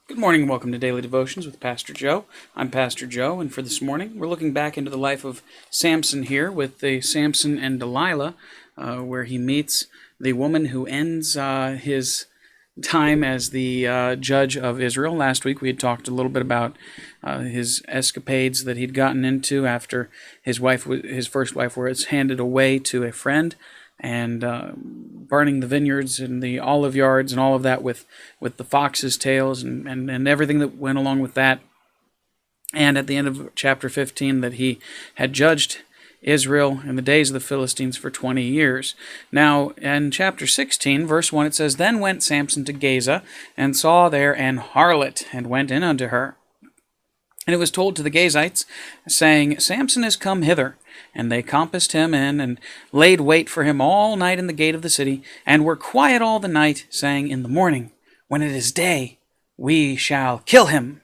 Good morning and welcome to Daily Devotions with Pastor Joe. I'm Pastor Joe, and for this morning, we're looking back into the life of Samson here with the Samson and Delilah, where he meets the woman who ends his time as the judge of Israel. Last week we had talked a little bit about his escapades that he'd gotten into after his first wife was handed away to a friend, and burning the vineyards and the olive yards and all of that with the fox's tails and everything that went along with that. And at the end of chapter 15, that he had judged Israel in the days of the Philistines for 20 years. Now, in chapter 16, verse 1, it says, "Then went Samson to Gaza, and saw there an harlot, and went in unto her. And it was told to the Gazites, saying, Samson is come hither. And they compassed him in, and laid wait for him all night in the gate of the city, and were quiet all the night, saying, In the morning, when it is day, we shall kill him.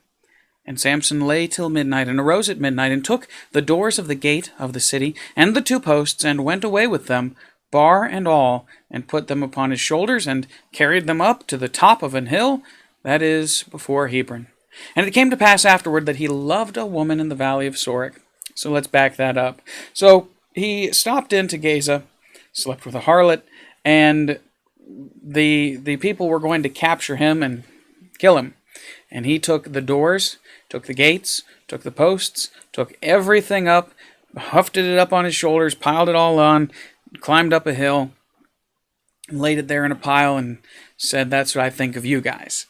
And Samson lay till midnight, and arose at midnight, and took the doors of the gate of the city, and the two posts, and went away with them, bar and all, and put them upon his shoulders, and carried them up to the top of an hill, that is, before Hebron. And it came to pass afterward that he loved a woman in the valley of Sorek." So let's back that up. So he stopped into Gaza, slept with a harlot, and the people were going to capture him and kill him. And he took the doors, took the gates, took the posts, took everything up, hufted it up on his shoulders, piled it all on, climbed up a hill, laid it there in a pile, and said, "That's what I think of you guys."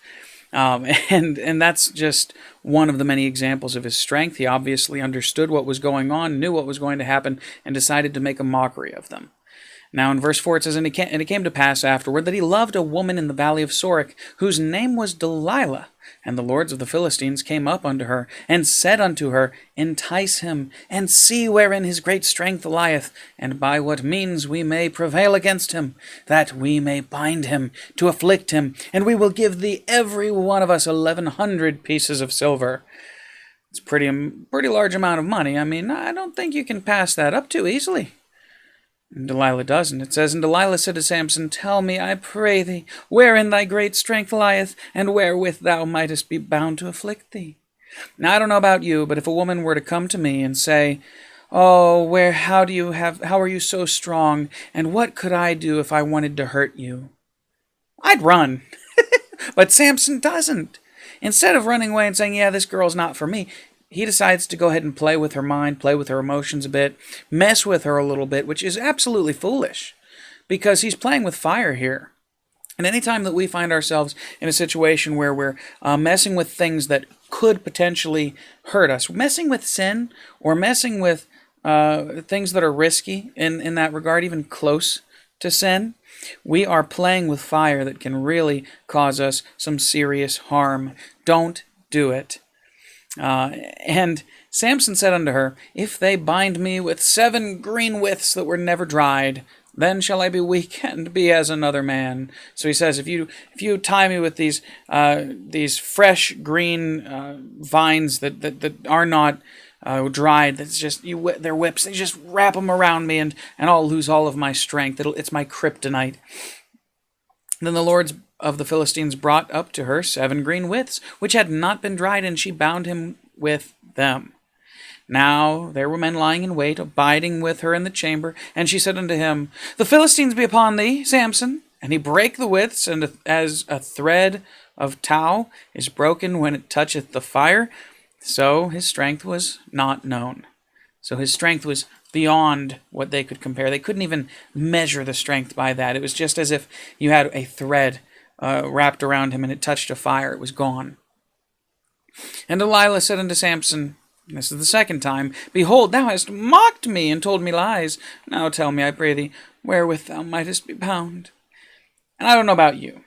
And that's just one of the many examples of his strength. He obviously understood what was going on, knew what was going to happen, and decided to make a mockery of them. Now in verse 4 it says, And it came to pass afterward that he loved a woman in the valley of Sorek, whose name was Delilah. And the lords of the Philistines came up unto her, and said unto her, Entice him, and see wherein his great strength lieth, and by what means we may prevail against him, that we may bind him, to afflict him, and we will give thee every one of us 1,100 pieces of silver. It's a pretty large amount of money. I mean, I don't think you can pass that up too easily. And Delilah doesn't. It says, And Delilah said to Samson, Tell me, I pray thee, wherein thy great strength lieth, and wherewith thou mightest be bound to afflict thee. Now, I don't know about you, but if a woman were to come to me and say, Oh, how are you so strong, and what could I do if I wanted to hurt you? I'd run. But Samson doesn't. Instead of running away and saying, Yeah, this girl's not for me, he decides to go ahead and play with her mind, play with her emotions a bit, mess with her a little bit, which is absolutely foolish, because he's playing with fire here. And anytime that we find ourselves in a situation where we're messing with things that could potentially hurt us, messing with sin, or messing with things that are risky in that regard, even close to sin, we are playing with fire that can really cause us some serious harm. Don't do it. And Samson said unto her, If they bind me with 7 green withs that were never dried, then shall I be weak and be as another man. So he says, if you tie me with these fresh green vines that are not dried, that's just they're whips. They just wrap them around me, and I'll lose all of my strength. It's my kryptonite. Then the lords of the Philistines brought up to her 7 green withs, which had not been dried, and she bound him with them. Now there were men lying in wait, abiding with her in the chamber, and she said unto him, The Philistines be upon thee, Samson. And he brake the withs, and as a thread of tow is broken when it toucheth the fire, so his strength was not known. So his strength was beyond what they could compare. They couldn't even measure the strength by that. It was just as if you had a thread wrapped around him and it touched a fire. It was gone. And Delilah said unto Samson, this is the second time, Behold, thou hast mocked me and told me lies. Now tell me, I pray thee, wherewith thou mightest be bound. And I don't know about you,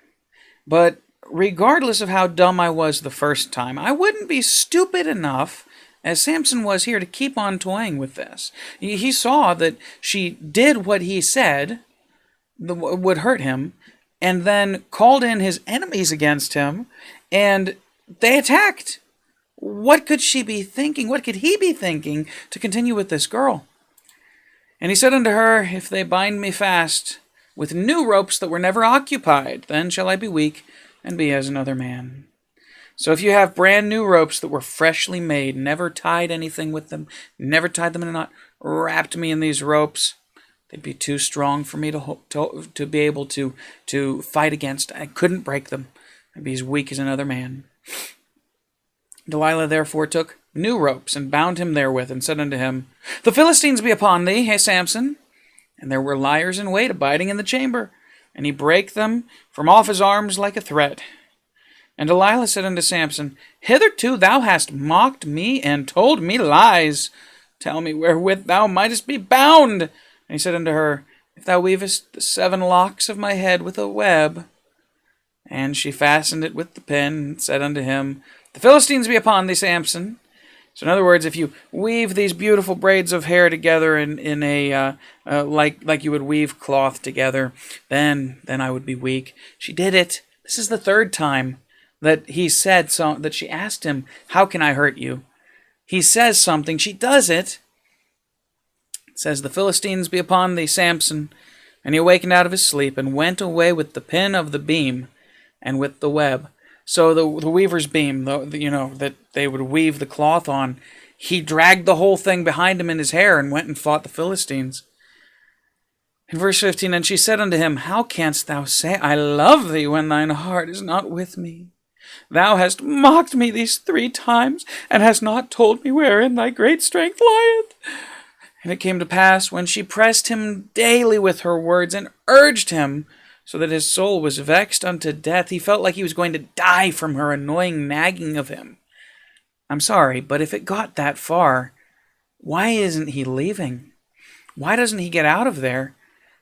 but regardless of how dumb I was the first time, I wouldn't be stupid enough, as Samson was here, to keep on toying with this. He saw that she did what he said would hurt him, and then called in his enemies against him, and they attacked. What could she be thinking? What could he be thinking to continue with this girl? And he said unto her, If they bind me fast with new ropes that were never occupied, then shall I be weak and be as another man. So if you have brand new ropes that were freshly made, never tied anything with them, never tied them in a knot, wrapped me in these ropes, they'd be too strong for me to be able to fight against. I couldn't break them. I'd be as weak as another man. Delilah therefore took new ropes and bound him therewith, and said unto him, The Philistines be upon thee, hey Samson. And there were liars in wait abiding in the chamber, and he brake them from off his arms like a thread. And Delilah said unto Samson, Hitherto thou hast mocked me and told me lies. Tell me wherewith thou mightest be bound. And he said unto her, If thou weavest the 7 locks of my head with a web. And she fastened it with the pin, and said unto him, The Philistines be upon thee, Samson. So in other words, if you weave these beautiful braids of hair together in a like you would weave cloth together, then I would be weak. She did it. This is the 3rd time that he said so, that she asked him, How can I hurt you? He says something. She does it. It says, The Philistines be upon thee, Samson. And he awakened out of his sleep, and went away with the pin of the beam, and with the web. So the weaver's beam, that they would weave the cloth on, he dragged the whole thing behind him in his hair, and went and fought the Philistines. In verse 15, And she said unto him, How canst thou say, I love thee, when thine heart is not with me? Thou hast mocked me these 3 times, and hast not told me wherein thy great strength lieth. And it came to pass, when she pressed him daily with her words, and urged him, so that his soul was vexed unto death, he felt like he was going to die from her annoying nagging of him. I'm sorry, but if it got that far, why isn't he leaving? Why doesn't he get out of there?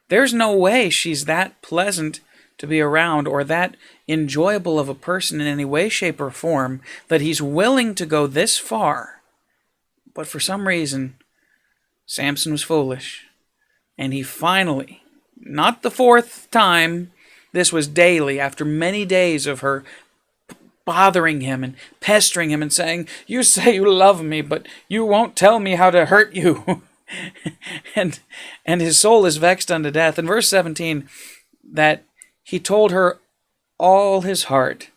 There's no way she's that pleasant to be around, or that enjoyable of a person in any way, shape, or form, that he's willing to go this far. But for some reason, Samson was foolish, and he finally, not the 4th time, this was daily, after many days of her bothering him and pestering him and saying, You say you love me, but you won't tell me how to hurt you. and his soul is vexed unto death. In verse 17, that he told her all his heart,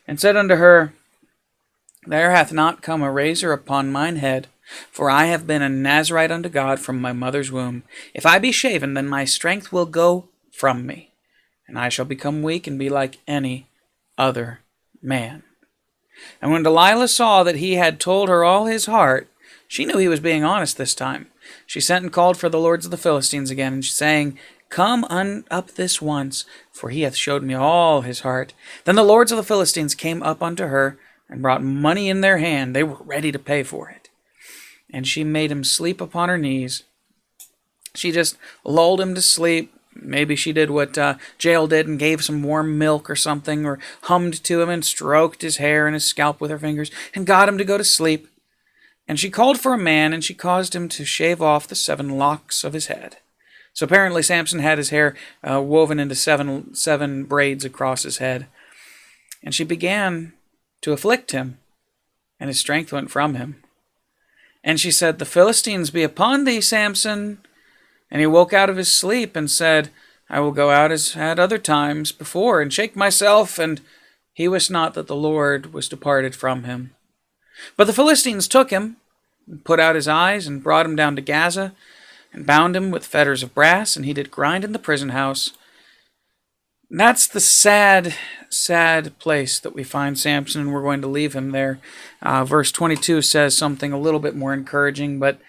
and said unto her, There hath not come a razor upon mine head, for I have been a Nazarite unto God from my mother's womb. If I be shaven, then my strength will go from me, and I shall become weak and be like any other man. And when Delilah saw that he had told her all his heart, she knew he was being honest this time. She sent and called for the lords of the Philistines again, and saying, Come up this once, for he hath showed me all his heart. Then the lords of the Philistines came up unto her, and brought money in their hand. They were ready to pay for it. And she made him sleep upon her knees. She just lulled him to sleep. Maybe she did what Jael did and gave some warm milk or something, or hummed to him and stroked his hair and his scalp with her fingers, and got him to go to sleep. And she called for a man, and she caused him to shave off the 7 locks of his head. So apparently Samson had his hair woven into seven braids across his head. And she began to afflict him, and his strength went from him. And she said, The Philistines be upon thee, Samson. And he woke out of his sleep, and said, I will go out as at other times before, and shake myself. And he wist not that the Lord was departed from him. But the Philistines took him, and put out his eyes, and brought him down to Gaza, and bound him with fetters of brass, and he did grind in the prison house. And that's the sad, sad place that we find Samson, and we're going to leave him there. Verse 22 says something a little bit more encouraging, but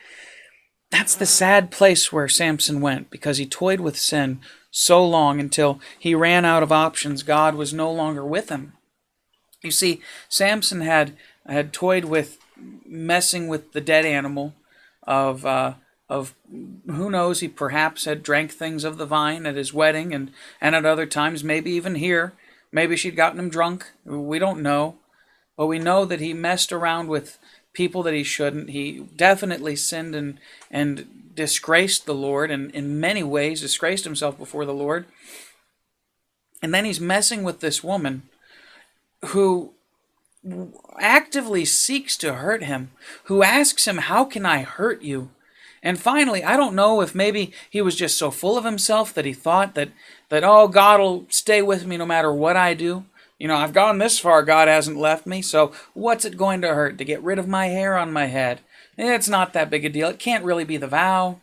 that's the sad place where Samson went, because he toyed with sin so long until he ran out of options. God was no longer with him. You see, Samson had toyed with messing with the dead animal of who knows, he perhaps had drank things of the vine at his wedding, and at other times, maybe even here. Maybe she'd gotten him drunk. We don't know. But we know that he messed around with people that he shouldn't. He definitely sinned and disgraced the Lord, and in many ways disgraced himself before the Lord. And then he's messing with this woman who actively seeks to hurt him, who asks him, How can I hurt you? And finally, I don't know if maybe he was just so full of himself that he thought that oh, God will stay with me no matter what I do. I've gone this far, God hasn't left me, so what's it going to hurt to get rid of my hair on my head? It's not that big a deal. It can't really be the vow.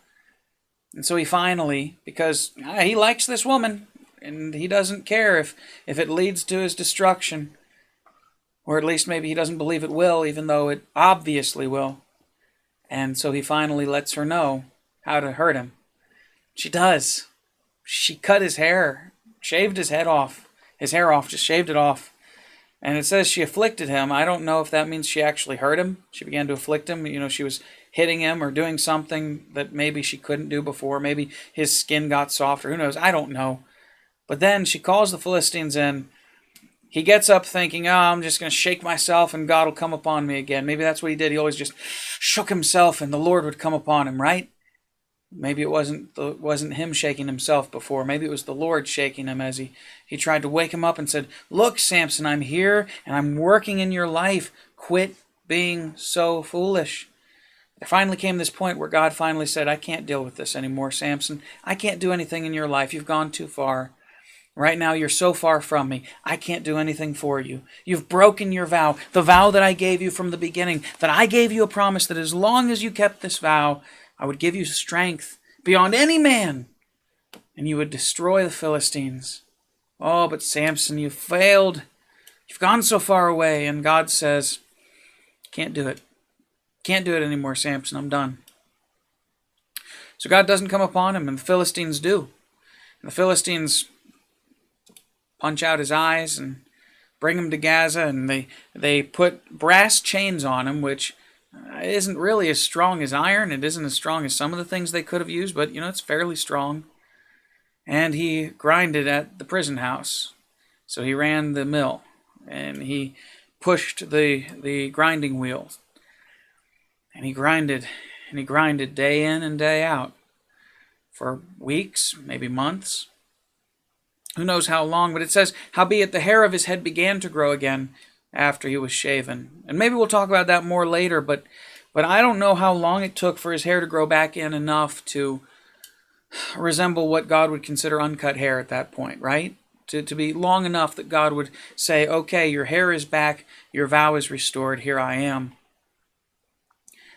And so he finally, because he likes this woman, and he doesn't care if it leads to his destruction, or at least maybe he doesn't believe it will, even though it obviously will. And so he finally lets her know how to hurt him. She does. She cut his hair, shaved his hair off, just shaved it off. And it says she afflicted him. I don't know if that means she actually hurt him. She began to afflict him. She was hitting him or doing something that maybe she couldn't do before. Maybe his skin got softer. Who knows? I don't know. But then she calls the Philistines in. He gets up thinking, I'm just going to shake myself and God will come upon me again. Maybe that's what he did. He always just shook himself and the Lord would come upon him, right? Maybe it wasn't him shaking himself before. Maybe it was the Lord shaking him as he tried to wake him up and said, look, Samson, I'm here and I'm working in your life. Quit being so foolish. There finally came this point where God finally said, I can't deal with this anymore, Samson. I can't do anything in your life. You've gone too far. Right now, you're so far from me. I can't do anything for you. You've broken your vow, the vow that I gave you from the beginning, that I gave you a promise that as long as you kept this vow, I would give you strength beyond any man, and you would destroy the Philistines. Oh, but Samson, you failed. You've gone so far away, and God says, can't do it. Can't do it anymore, Samson. I'm done. So God doesn't come upon him, and the Philistines do. And the Philistines punch out his eyes and bring him to Gaza, and they put brass chains on him, which isn't really as strong as iron. It isn't as strong as some of the things they could have used, but it's fairly strong. And he grinded at the prison house. So he ran the mill, and he pushed the grinding wheel. And he grinded day in and day out for weeks, maybe months. Who knows how long, but it says, howbeit the hair of his head began to grow again after he was shaven. And maybe we'll talk about that more later, but I don't know how long it took for his hair to grow back in enough to resemble what God would consider uncut hair at that point, right? To be long enough that God would say, okay, your hair is back, your vow is restored, here I am.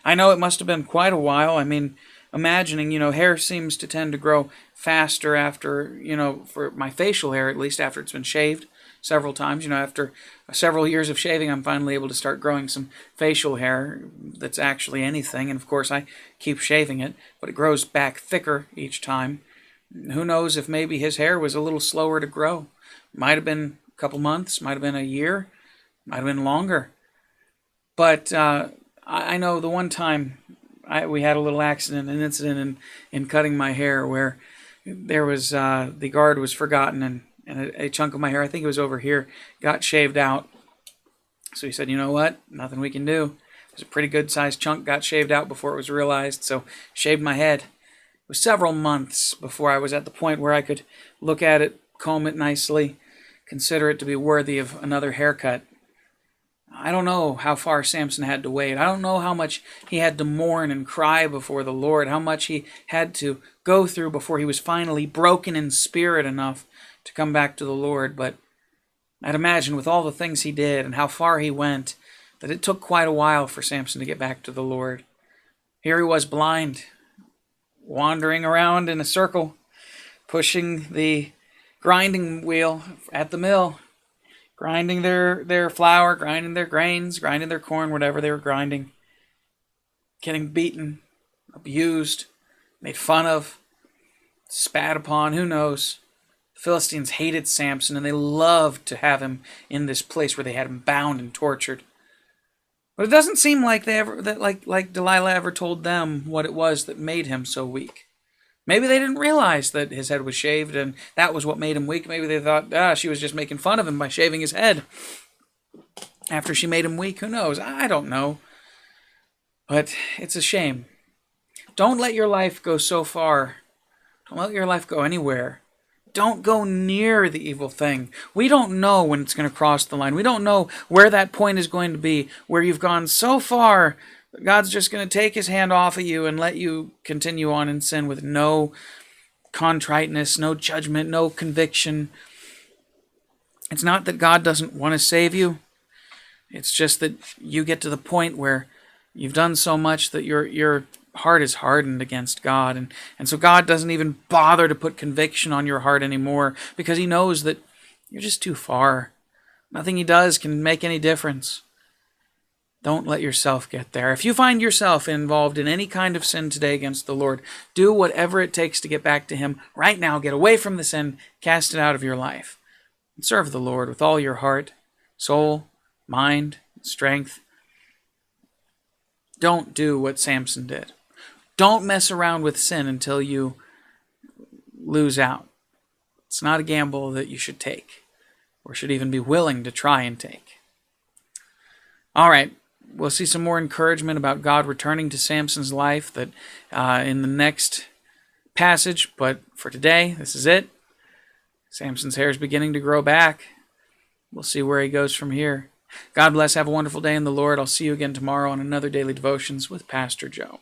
I know it must have been quite a while. I mean, imagining, hair seems to tend to grow faster after, for my facial hair at least, after it's been shaved several times. After several years of shaving, I'm finally able to start growing some facial hair that's actually anything. And of course, I keep shaving it, but it grows back thicker each time. Who knows if maybe his hair was a little slower to grow. Might have been a couple months, might have been a year, might have been longer. But I know the one time we had a little accident, an incident in cutting my hair where there was the guard was forgotten and a chunk of my hair, I think it was over here, got shaved out. So he said, you know what, nothing we can do. It was a pretty good sized chunk, got shaved out before it was realized, so shaved my head. It was several months before I was at the point where I could look at it, comb it nicely, consider it to be worthy of another haircut. I don't know how far Samson had to wait. I don't know how much he had to mourn and cry before the Lord, how much he had to go through before he was finally broken in spirit enough to come back to the Lord. But I'd imagine with all the things he did and how far he went, that it took quite a while for Samson to get back to the Lord. Here he was blind, wandering around in a circle, pushing the grinding wheel at the mill, grinding their flour, grinding their grains, grinding their corn, whatever they were grinding, getting beaten, abused, made fun of, spat upon, who knows. The Philistines hated Samson, and they loved to have him in this place where they had him bound and tortured. But it doesn't seem like like Delilah ever told them what it was that made him so weak. Maybe they didn't realize that his head was shaved and that was what made him weak. Maybe they thought, she was just making fun of him by shaving his head after she made him weak. Who knows? I don't know. But it's a shame. Don't let your life go so far. Don't let your life go anywhere. Don't go near the evil thing. We don't know when it's going to cross the line. We don't know where that point is going to be, where you've gone so far God's just going to take his hand off of you and let you continue on in sin with no contriteness, no judgment, no conviction. It's not that God doesn't want to save you. It's just that you get to the point where you've done so much that your heart is hardened against God. And so God doesn't even bother to put conviction on your heart anymore because he knows that you're just too far. Nothing he does can make any difference. Don't let yourself get there. If you find yourself involved in any kind of sin today against the Lord, do whatever it takes to get back to him right now. Get away from the sin, cast it out of your life. And serve the Lord with all your heart, soul, mind, strength. Don't do what Samson did. Don't mess around with sin until you lose out. It's not a gamble that you should take, or should even be willing to try and take. All right, we'll see some more encouragement about God returning to Samson's life that in the next passage, but for today, this is it. Samson's hair is beginning to grow back. We'll see where he goes from here. God bless. Have a wonderful day in the Lord. I'll see you again tomorrow on another Daily Devotions with Pastor Joe.